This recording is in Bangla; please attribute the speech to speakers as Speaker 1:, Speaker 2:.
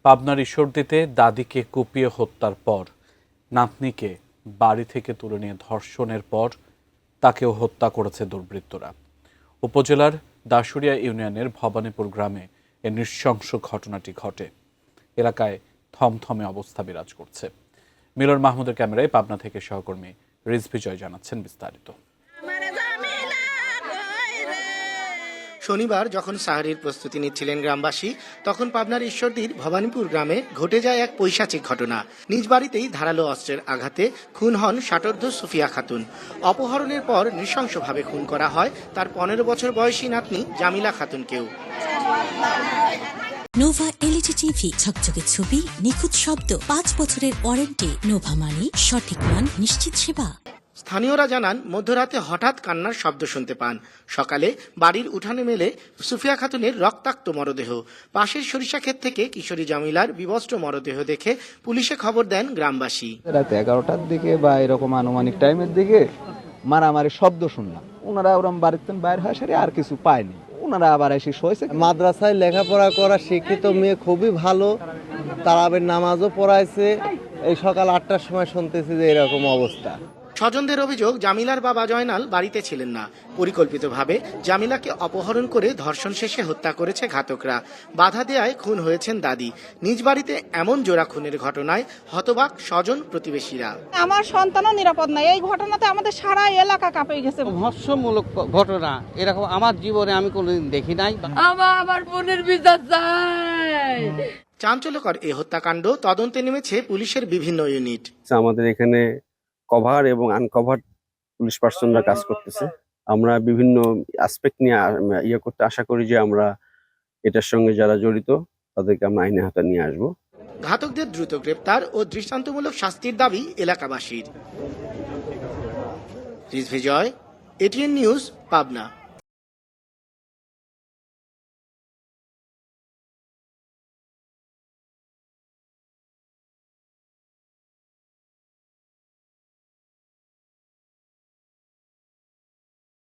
Speaker 1: পাবনার ঈশ্বরদীতে দাদিকে কুপিয়ে হত্যার পর নাতনিকে বাড়ি থেকে তুলে নিয়ে ধর্ষণের পর তাকেও হত্যা করেছে দুর্বৃত্তরা। উপজেলার দাসুরিয়া ইউনিয়নের ভবানীপুর গ্রামে এই নৃশংস ঘটনাটি ঘটে। এলাকায় থমথমে অবস্থা বিরাজ করছে। মিলন মাহমুদের ক্যামেরায় পাবনা থেকে সহকর্মী রিজভি জয় জানাচ্ছেন বিস্তারিত।
Speaker 2: শনিবার যখন সাহারির প্রস্তুতি নিচ্ছিলেন গ্রামবাসী, তখন পাবনার ঈশ্বরদীর ভবানীপুর গ্রামে ঘটে যায় এক পৈশাচিক ঘটনা। নিজ বাড়িতেই ধারালো অস্ত্রের আঘাতে খুন হন ষাটোর্ধ্ব সুফিয়া খাতুন। অপহরণের পর নৃশংসভাবে খুন করা হয় তার 15 বছর বয়সী নাতনি জামিলা খাতুনকেও।
Speaker 3: নোভা এলইডি টিভি, ঝকঝকে ছবি, নিখুঁত শব্দ, 5 বছরের ওয়ারেন্টি। নোভা মানি সঠিক মান, নিশ্চিত সেবা।
Speaker 2: স্থানীয়রা জানান, মধ্যরাতে হঠাৎ কান্নার শব্দ শুনতে পান। সকালে বাড়ির উঠানে মেলে সুফিয়া খাতুনের রক্তাক্ত মরদেহ। পাশের সরিষা ক্ষেত থেকে কিশোরী জামিলার বিবস্ত্র মরদেহ দেখে পুলিশে খবর দেন গ্রামবাসী।
Speaker 4: রাত 11টার দিকে বা এরকম আনুমানিক টাইমের দিকে মারামারি শব্দ শুনলাম। ওনারা ওরম বাড়িতে বাইরে হয় সারি আর কিছু পায়নি। ওনারা আবার এসে শোয়েছে।
Speaker 5: মাদ্রাসায় লেখাপড়া করা শিক্ষিত মেয়ে, খুবই ভালো। তারাবের নামাজও পড়াইছে। এই সকাল 8টার সময় শুনতেছি যে এরকম অবস্থা।
Speaker 2: স্বজনদের অভিযোগ, জামিলার বাবা জয়নাল বাড়িতে ছিলেন না। পরিকল্পিতভাবে জামিলাকে অপহরণ করে ধর্ষণ শেষে হত্যা করেছে ঘাতকরা। বাধা দেয়ায় খুন হয়েছেন দাদি। নিজ বাড়িতে এমন জোড়া খুনের ঘটনায় হতবাক স্বজন প্রতিবেশীরা।
Speaker 6: আমার সন্তানও নিরাপদ নাই। এই ঘটনাতে আমাদের সারা এলাকা কাঁপে গেছে।
Speaker 7: ভৎসমূলক ঘটনা এরকম আমার জীবনে আমি কোনোদিন দেখি নাই।
Speaker 8: আমার বোনের বিচার চাই।
Speaker 2: চাঞ্চল্যকর এই হত্যাকাণ্ড তদন্তে নেমেছে পুলিশের বিভিন্ন ইউনিট।
Speaker 9: আমাদের এখানে কভার এবং আনকভার পুলিশ পার্সনরা কাজ করতেছে। আমরা বিভিন্ন অ্যাসপেক্ট নিয়ে করতে আশা করি যে আমরা এটার সঙ্গে যারা জড়িত তাদেরকে আমরা আইনের হাতে নিয়ে আসবো।
Speaker 2: ঘাতকদের দ্রুত গ্রেপ্তার ও দৃষ্টান্তমূলক শাস্তির দাবি এলাকাবাসীর। রিজভি জয়, এটিএন নিউজ, পাবনা।